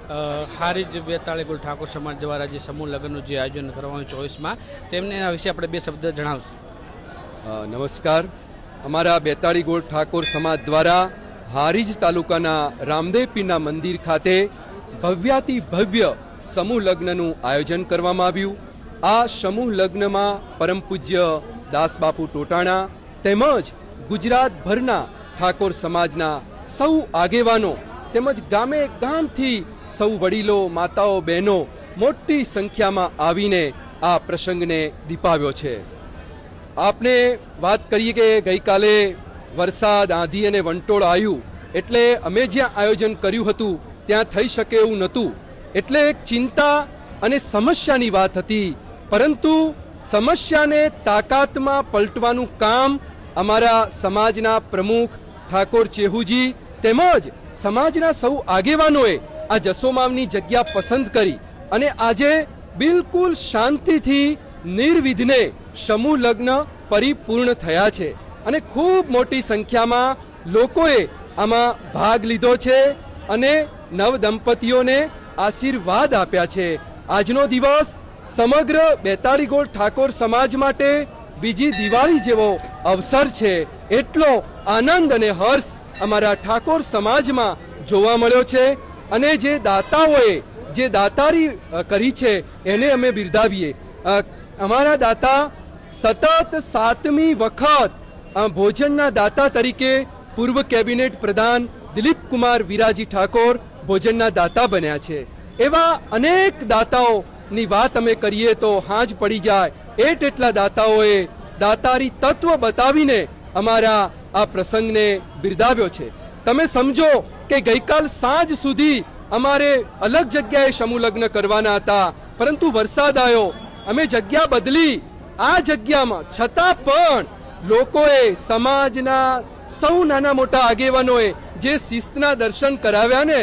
હારીજ બેતાળી ગુલ ઠાકોર સમાજ દ્વારા જે સમૂહ લગ્નનું જે આયોજન કરવાનું 24માં તેમને એના વિશે આપણે બે શબ્દ જણાવશું. નમસ્કાર. અમારા બેતાળી ગોળ ઠાકોર સમાજ દ્વારા હારીજ તાલુકાના રામદેવ પીરના મંદિર ખાતે ભવ્યાતિ ભવ્ય સમૂહ લગ્નનું આયોજન કરવામાં આવ્યું. આ સમૂહ લગ્નમાં પરમ પૂજ્ય દાસબાપુ ટોટાણા તેમજ ગુજરાતભરના ઠાકોર સમાજના સૌ આગેવાનો તેમજ ગામે ગામથી સૌ વડીલો, માતાઓ, બહેનો મોટી સંખ્યામાં આવીને આ પ્રસંગને દીપાવ્યો છે. આપને વાત કરીએ કે ગઈકાલે વરસાદ, આંધી અને વંટોળ આવ્યું એટલે અમે જ્યાં આયોજન કર્યું હતું ત્યાં થઈ શકે એવું નહોતું. એટલે એક ચિંતા અને સમસ્યાની વાત હતી, પરંતુ સમસ્યાને તાકાતમાં પલટવાનું કામ અમારા સમાજના પ્રમુખ ઠાકોર ચેહુજી તેમજ સમાજના સૌ આગેવાનોએ આ જસોમામની જગ્યા પસંદ કરી અને આજે બિલકુલ શાંતિથી નિર્વિઘ્ને સમૂહ લગ્ન પરિપૂર્ણ થયા છે અને ખૂબ મોટી સંખ્યામાં લોકોએ આમાં ભાગ લીધો છે અને નવ દંપતીઓને આશીર્વાદ આપ્યા છે. આજનો દિવસ સમગ્ર બેતાળી ગોળ ઠાકોર સમાજ માટે બીજી દિવાળી જેવો અવસર છે. એટલો આનંદ અને હર્ષ અમારા ઠાકોર સમાજમાં જોવા મળ્યો છે અને જે દાતાઓએ જે દાતારી કરી છે એને અમે બિરદાવીએ. અમારા દાતા સતત 7મી વખત ભોજનના દાતા તરીકે પૂર્વ કેબિનેટ પ્રધાન દિલીપ કુમાર વિરાજી ઠાકોર ભોજનના દાતા બન્યા છે. એવા અનેક દાતાઓની વાત અમે કરીએ તો હાંજ પડી જાય. એટલા દાતાઓએ દાતારી તત્વ બતાવીને અમારા આ પ્રસંગને બિરદાવ્યો છે. તમે સમજો કે ગઈકાલ સાંજ સુધી અમારે અલગ જગ્યાએ સમૂહ લગ્ન કરવાના હતા, પરંતુ વરસાદ આવ્યો, અમે જગ્યા બદલી. આ જગ્યામાં છતાં પણ લોકોએ, સમાજના સૌ નાના મોટા આગેવાનોએ જે શિસ્તના દર્શન કરાવ્યા ને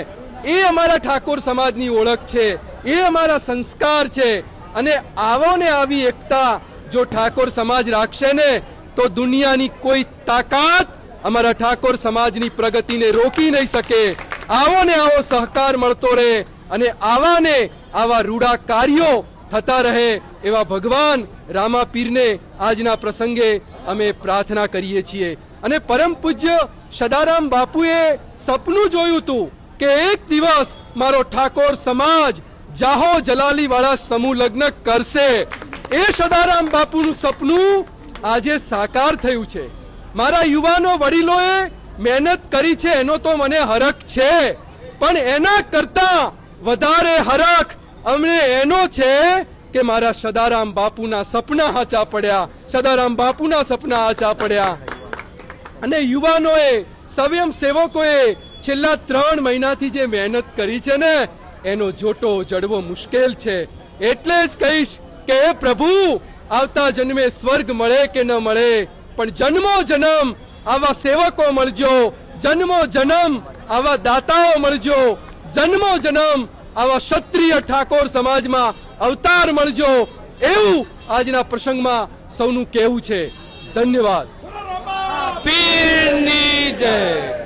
એ અમારા ઠાકોર સમાજની ઓળખ છે, એ અમારા સંસ્કાર છે. અને આવો ને આવી એકતા જો ઠાકોર સમાજ રાખશે ને તો દુનિયાની કોઈ તાકાત અમારા ઠાકોર સમાજની પ્રગતિને રોકી નહીં શકે. આવો ને આવો સહકાર મળતો રહે અને આવા ને આવા રૂડા કાર્યો થતા રહે એવા ભગવાન રામાપીરને આજના પ્રસંગે અમે પ્રાર્થના કરીએ છીએ. અને પરમ પૂજ્ય સદારામ બાપુએ સપનું જોયું હતું કે એક દિવસ મારો ઠાકોર સમાજ જાહો જલાલી વાળા સમૂહ લગ્ન કરશે. એ સદારામ બાપુનું સપનું આજે સાકાર થયું છે. મારા યુવાનો વડીલોએ મહેનત કરી છે એનો તો મને હરખ છે, પણ એના કરતા વધારે હરખ અમને એનો છે કે મારા સદારામ બાપુના સપના હાચા પડ્યા, સદારામ બાપુના સપના હાચા પડ્યા. અને યુવાનોએ, સ્વયંસેવકોએ છેલ્લા 3 મહિનાથી જે મહેનત કરી છે ને એનો જોટો જડવો મુશ્કેલ છે. એટલે જ કહીશ કે એ પ્રભુ આવતા જન્મે સ્વર્ગ મળે કે ન મળે, પણ જન્મો જન્મ આવા સેવકો મળજો, જન્મો જન્મ આવા દાતાઓ મળજો, જન્મો જન્મ આવા ક્ષત્રિય ઠાકોર સમાજમાં અવતાર મળજો, એવું આજના પ્રસંગમાં સૌનું કહેવું છે. ધન્યવાદ. પીરની જય.